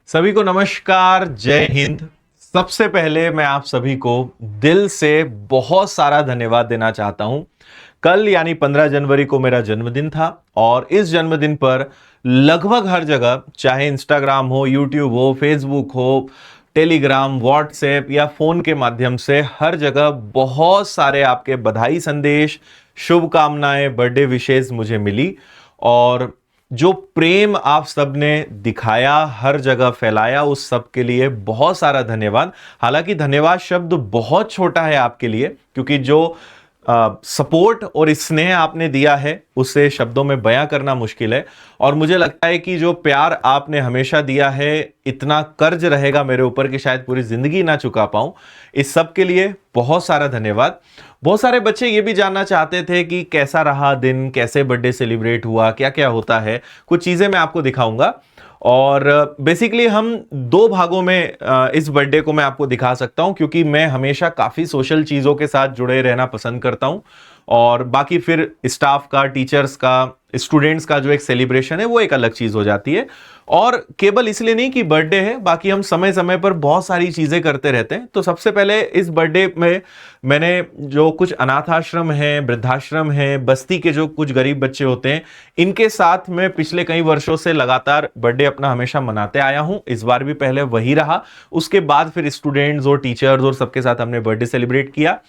सभी को नमस्कार, जय हिंद। सबसे पहले मैं आप सभी को दिल से बहुत सारा धन्यवाद देना चाहता हूं। कल यानी 15 जनवरी को मेरा जन्मदिन था और इस जन्मदिन पर लगभग हर जगह, चाहे इंस्टाग्राम हो, यूट्यूब हो, फेसबुक हो, टेलीग्राम, व्हाट्सएप या फोन के माध्यम से हर जगह बहुत सारे आपके बधाई संदेश, शुभकामनाएं, बर्थडे विशेष मुझे मिली। और जो प्रेम आप सबने दिखाया, हर जगह फैलाया, उस सब के लिए बहुत सारा धन्यवाद। हालांकि धन्यवाद शब्द बहुत छोटा है आपके लिए, क्योंकि जो सपोर्ट और स्नेह आपने दिया है उसे शब्दों में बयां करना मुश्किल है। और मुझे लगता है कि जो प्यार आपने हमेशा दिया है, इतना कर्ज रहेगा मेरे ऊपर कि शायद पूरी जिंदगी ना चुका पाऊं। इस सब के लिए बहुत सारा धन्यवाद। बहुत सारे बच्चे ये भी जानना चाहते थे कि कैसा रहा दिन, कैसे बर्थडे सेलिब्रेट हुआ, क्या क्या होता है। कुछ चीजें मैं आपको दिखाऊंगा और बेसिकली हम दो भागों में इस बर्थडे को मैं आपको दिखा सकता हूं, क्योंकि मैं हमेशा काफी सोशल चीजों के साथ जुड़े रहना पसंद करता हूं। और बाकी फिर स्टाफ का, टीचर्स का, स्टूडेंट्स का जो एक सेलिब्रेशन है वो एक अलग चीज हो जाती है। और केवल इसलिए नहीं कि बर्थडे है, बाकी हम समय समय पर बहुत सारी चीजें करते रहते हैं। तो सबसे पहले इस बर्थडे में मैंने जो कुछ अनाथ आश्रम है, वृद्धाश्रम है, बस्ती के जो कुछ गरीब बच्चे होते हैं, इनके साथ मैं पिछले कई वर्षों से लगातार बर्थडे अपना हमेशा मनाते आया हूं। इस बार भी पहले वही रहा, उसके बाद फिर स्टूडेंट्स और टीचर्स और सबके साथ हमने बर्थडे सेलिब्रेट किया।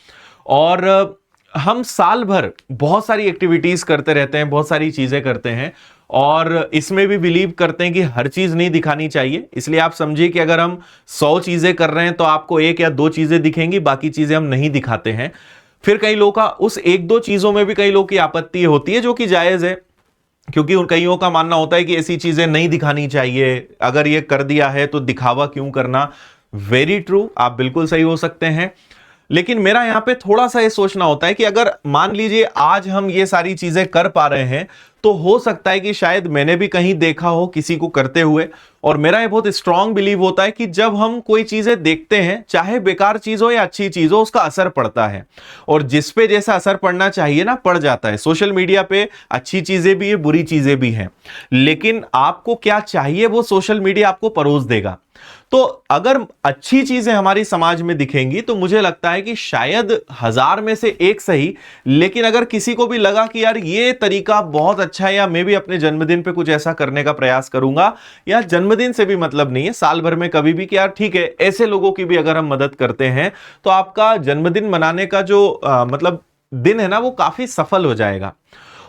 और हम साल भर बहुत सारी एक्टिविटीज करते रहते हैं, बहुत सारी चीजें करते हैं और इसमें भी बिलीव करते हैं कि हर चीज नहीं दिखानी चाहिए। इसलिए आप समझिए कि अगर हम 100 चीजें कर रहे हैं तो आपको 1 या 2 चीजें दिखेंगी, बाकी चीजें हम नहीं दिखाते हैं। फिर कई लोगों का उस 1-2 चीजों में भी कई लोगों की आपत्ति होती है, जो कि जायज है, क्योंकि उन कईयों का मानना होता है कि ऐसी चीजें नहीं दिखानी चाहिए, अगर ये कर दिया है तो दिखावा क्यों करना। वेरी ट्रू, आप बिल्कुल सही हो सकते हैं। लेकिन मेरा यहां पे थोड़ा सा ये सोचना होता है कि अगर मान लीजिए आज हम ये सारी चीजें कर पा रहे हैं, तो हो सकता है कि शायद मैंने भी कहीं देखा हो किसी को करते हुए। और मेरा ये बहुत स्ट्रांग बिलीव होता है कि जब हम कोई चीजें देखते हैं, चाहे बेकार चीज हो या अच्छी चीज हो, उसका असर पड़ता है। और जिस पे जैसा असर पड़ना चाहिए ना, पड़ जाता है। सोशल मीडिया पे अच्छी चीजें भी है, बुरी चीजें भी हैं, लेकिन आपको क्या चाहिए वो सोशल मीडिया आपको परोस देगा। तो अगर अच्छी चीजें हमारी समाज में दिखेंगी तो मुझे लगता है कि शायद 1000 में से 1 सही, लेकिन अगर किसी को भी लगा कि यार ये तरीका बहुत अच्छा है, या मैं भी अपने जन्मदिन पे कुछ ऐसा करने का प्रयास करूंगा, या जन्मदिन से भी मतलब नहीं है, साल भर में कभी भी, कि यार ठीक है, ऐसे लोगों की भी अगर हम मदद करते हैं तो आपका जन्मदिन मनाने का जो मतलब दिन है ना, वो काफी सफल हो जाएगा।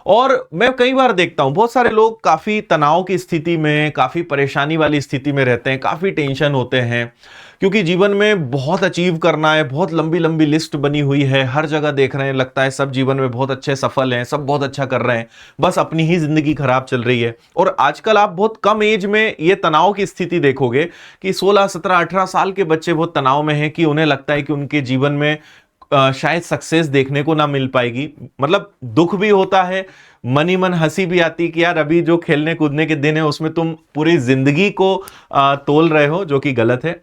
और मैं कई बार देखता हूं बहुत सारे लोग काफी तनाव की स्थिति में, काफी परेशानी वाली स्थिति में रहते हैं, काफी टेंशन होते हैं, क्योंकि जीवन में बहुत अचीव करना है, बहुत लंबी लंबी लिस्ट बनी हुई है, हर जगह देख रहे हैं, लगता है सब जीवन में बहुत अच्छे सफल हैं, सब बहुत अच्छा कर रहे हैं, बस अपनी ही जिंदगी खराब चल रही है। और आजकल आप बहुत कम एज में ये तनाव की स्थिति देखोगे कि 16, 17, 18 साल के बच्चे बहुत तनाव में हैं, कि उन्हें लगता है कि उनके जीवन में शायद सक्सेस देखने को ना मिल पाएगी। मतलब दुख भी होता है, मन ही मन हंसी भी आती कि यार अभी जो खेलने कूदने के दिन है उसमें तुम पूरी जिंदगी को तोल रहे हो, जो कि गलत है।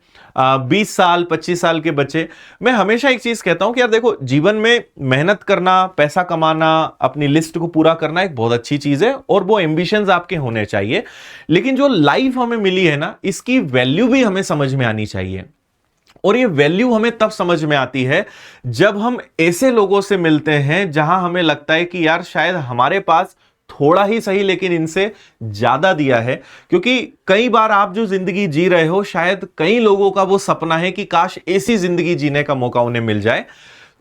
20 साल 25 साल के बच्चे, मैं हमेशा एक चीज कहता हूं कि यार देखो, जीवन में मेहनत करना, पैसा कमाना, अपनी लिस्ट को पूरा करना एक बहुत अच्छी चीज है और वो एम्बिशंस आपके होने चाहिए, लेकिन जो लाइफ हमें मिली है ना, इसकी वैल्यू भी हमें समझ में आनी चाहिए। और ये वैल्यू हमें तब समझ में आती है जब हम ऐसे लोगों से मिलते हैं जहां हमें लगता है कि यार शायद हमारे पास थोड़ा ही सही लेकिन इनसे ज्यादा दिया है। क्योंकि कई बार आप जो जिंदगी जी रहे हो, शायद कई लोगों का वो सपना है कि काश ऐसी जिंदगी जीने का मौका उन्हें मिल जाए।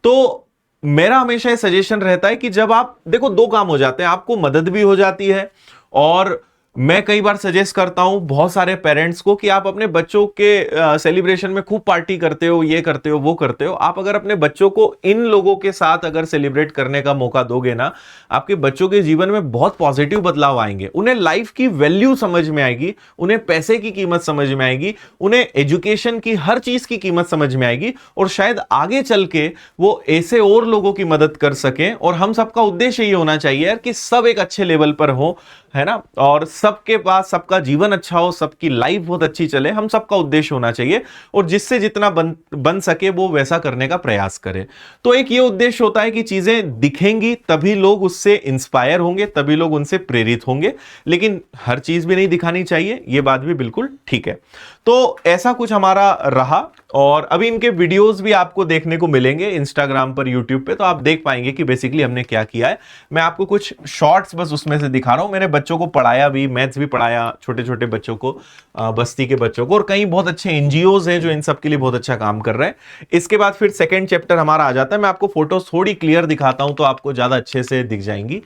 तो मेरा हमेशा ये सजेशन रहता है कि जब आप देखो, 2 काम हो जाते हैं, आपको मदद भी हो जाती है। और मैं कई बार सजेस्ट करता हूं बहुत सारे पेरेंट्स को कि आप अपने बच्चों के सेलिब्रेशन में खूब पार्टी करते हो, ये करते हो, वो करते हो, आप अगर अपने बच्चों को इन लोगों के साथ अगर सेलिब्रेट करने का मौका दोगे ना, आपके बच्चों के जीवन में बहुत पॉजिटिव बदलाव आएंगे। उन्हें लाइफ की वैल्यू समझ में आएगी, उन्हें पैसे की कीमत समझ में आएगी, उन्हें एजुकेशन की हर चीज की कीमत समझ में आएगी, और शायद आगे चल के वो ऐसे और लोगों की मदद कर सकें। और हम सबका उद्देश्य ये होना चाहिए यार कि सब एक अच्छे लेवल पर हो, है ना, और सबके पास सबका जीवन अच्छा हो, सबकी लाइफ बहुत अच्छी चले, हम सबका उद्देश्य होना चाहिए, और जिससे जितना बन सके वो वैसा करने का प्रयास करे। तो एक ये उद्देश्य होता है कि चीजें दिखेंगी तभी लोग उससे इंस्पायर होंगे, तभी लोग उनसे प्रेरित होंगे, लेकिन हर चीज भी नहीं दिखानी चाहिए, ये बात भी बिल्कुल ठीक है। तो ऐसा कुछ हमारा रहा, और अभी इनके वीडियोस भी आपको देखने को मिलेंगे इंस्टाग्राम पर, यूट्यूब पे, तो आप देख पाएंगे कि बेसिकली हमने क्या किया है। मैं आपको कुछ शॉर्ट्स बस उसमें से दिखा रहा हूं। मैंने बच्चों को पढ़ाया भी, मैथ्स भी पढ़ाया, छोटे छोटे बच्चों को, बस्ती के बच्चों को, और कई बहुत अच्छे एनजीओज हैं जो इन सब के लिए बहुत अच्छा काम कर रहे हैं। इसके बाद फिर सेकेंड चैप्टर हमारा आ जाता है। मैं आपको फोटोज थोड़ी क्लियर दिखाता हूं तो आपको ज्यादा अच्छे से दिख जाएंगी,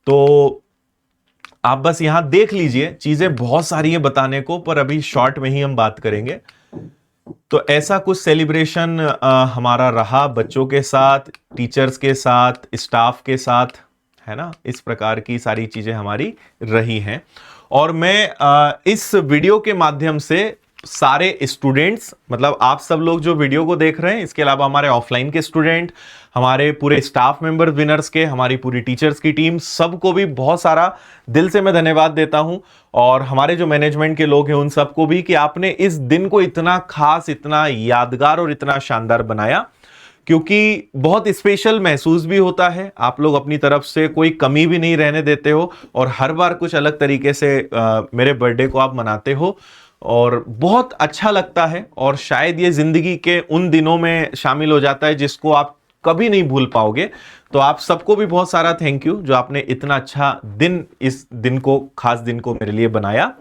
तो आप बस यहां देख लीजिए। चीजें बहुत सारी है बताने को, पर अभी शॉर्ट में ही हम बात करेंगे। तो ऐसा कुछ सेलिब्रेशन हमारा रहा बच्चों के साथ, टीचर्स के साथ, स्टाफ के साथ, है ना। इस प्रकार की सारी चीजें हमारी रही हैं। और मैं इस वीडियो के माध्यम से सारे स्टूडेंट्स, मतलब आप सब लोग जो वीडियो को देख रहे हैं, इसके अलावा हमारे ऑफलाइन के स्टूडेंट, हमारे पूरे स्टाफ मेंबर विनर्स के, हमारी पूरी टीचर्स की टीम, सबको भी बहुत सारा दिल से मैं धन्यवाद देता हूं। और हमारे जो मैनेजमेंट के लोग हैं उन सबको भी, कि आपने इस दिन को इतना खास, इतना यादगार और इतना शानदार बनाया, क्योंकि बहुत स्पेशल महसूस भी होता है। आप लोग अपनी तरफ से कोई कमी भी नहीं रहने देते हो, और हर बार कुछ अलग तरीके से मेरे बर्थडे को आप मनाते हो, और बहुत अच्छा लगता है। और शायद ये जिंदगी के उन दिनों में शामिल हो जाता है जिसको आप कभी नहीं भूल पाओगे। तो आप सबको भी बहुत सारा थैंक यू, जो आपने इतना अच्छा दिन, इस दिन को, खास दिन को मेरे लिए बनाया।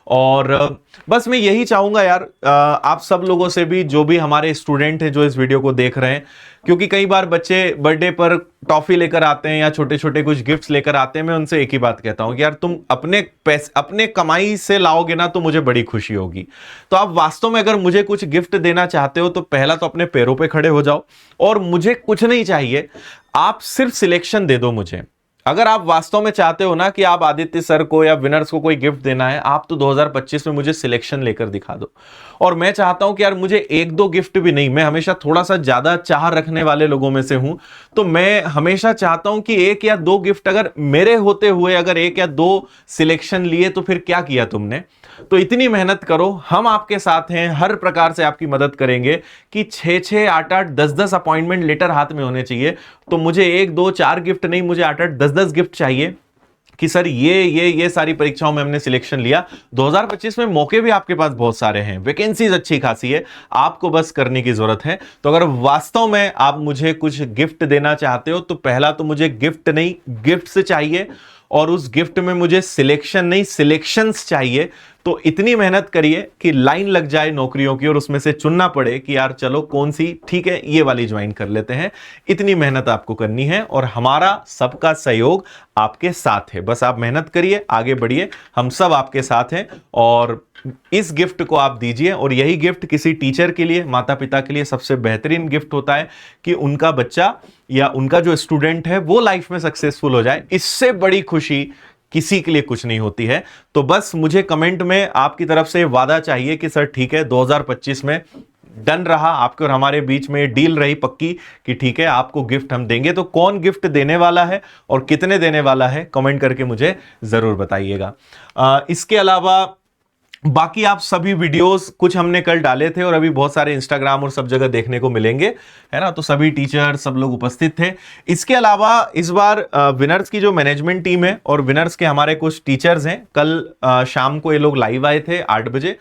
और बस मैं यही चाहूंगा यार, आप सब लोगों से भी, जो भी हमारे स्टूडेंट हैं जो इस वीडियो को देख रहे हैं, क्योंकि कई बार बच्चे बर्थडे पर टॉफी लेकर आते हैं या छोटे छोटे कुछ गिफ्ट्स लेकर आते हैं, मैं उनसे एक ही बात कहता हूं कि यार तुम अपने पैसे, अपने कमाई से लाओगे ना तो मुझे बड़ी खुशी होगी। तो आप वास्तव में अगर मुझे कुछ गिफ्ट देना चाहते हो तो पहला तो अपने पैरों पे खड़े हो जाओ, और मुझे कुछ नहीं चाहिए, आप सिर्फ सिलेक्शन दे दो मुझे। अगर आप वास्तव में चाहते हो ना कि आप आदित्य सर को या विनर्स को कोई गिफ्ट देना है, आप तो 2025 में मुझे सिलेक्शन लेकर दिखा दो। और मैं चाहता हूं कि यार मुझे एक दो गिफ्ट भी नहीं, मैं हमेशा थोड़ा सा ज्यादा चाह रखने वाले लोगों में से हूं, तो मैं हमेशा चाहता हूं कि एक या दो गिफ्ट, अगर मेरे होते हुए अगर एक या दो सिलेक्शन लिए तो फिर क्या किया तुमने। तो इतनी मेहनत करो, हम आपके साथ हैं, हर प्रकार से आपकी मदद करेंगे। कि 6-6, 8-8, 10-10 अपॉइंटमेंट लेटर हाथ में होने चाहिए। तो मुझे 1-2-4 गिफ्ट नहीं, मुझे 8-8, 10-10 गिफ्ट चाहिए, कि सर ये सारी परीक्षाओं में हमने सिलेक्शन लिया। 2025 में मौके भी आपके पास बहुत सारे हैं, वैकेंसीज अच्छी खासी है, आपको बस करने की जरूरत है। तो अगर वास्तव में आप मुझे कुछ गिफ्ट देना चाहते हो तो पहला तो मुझे गिफ्ट नहीं, गिफ्ट्स चाहिए, और उस गिफ्ट में मुझे सिलेक्शन नहीं, सिलेक्शंस चाहिए। तो इतनी मेहनत करिए कि लाइन लग जाए नौकरियों की, और उसमें से चुनना पड़े कि यार चलो कौन सी ठीक है, ये वाली ज्वाइन कर लेते हैं। इतनी मेहनत आपको करनी है, और हमारा सबका सहयोग आपके साथ है। बस आप मेहनत करिए, आगे बढ़िए, हम सब आपके साथ हैं। और इस गिफ्ट को आप दीजिए, और यही गिफ्ट किसी टीचर के लिए, माता पिता के लिए सबसे बेहतरीन गिफ्ट होता है, कि उनका बच्चा या उनका जो स्टूडेंट है वो लाइफ में सक्सेसफुल हो जाए। इससे बड़ी खुशी किसी के लिए कुछ नहीं होती है। तो बस मुझे कमेंट में आपकी तरफ से वादा चाहिए कि सर ठीक है, 2025 में डन रहा, आपके और हमारे बीच में डील रही पक्की, कि ठीक है आपको गिफ्ट हम देंगे। तो कौन गिफ्ट देने वाला है और कितने देने वाला है, कमेंट करके मुझे जरूर बताइएगा। इसके अलावा बाकी आप सभी वीडियोस कुछ हमने कल डाले थे, और अभी बहुत सारे इंस्टाग्राम और सब जगह देखने को मिलेंगे, है ना। तो सभी टीचर, सब लोग उपस्थित थे। इसके अलावा इस बार विनर्स की जो मैनेजमेंट टीम है और विनर्स के हमारे कुछ टीचर्स हैं, कल शाम को ये लोग लाइव आए थे 8 बजे,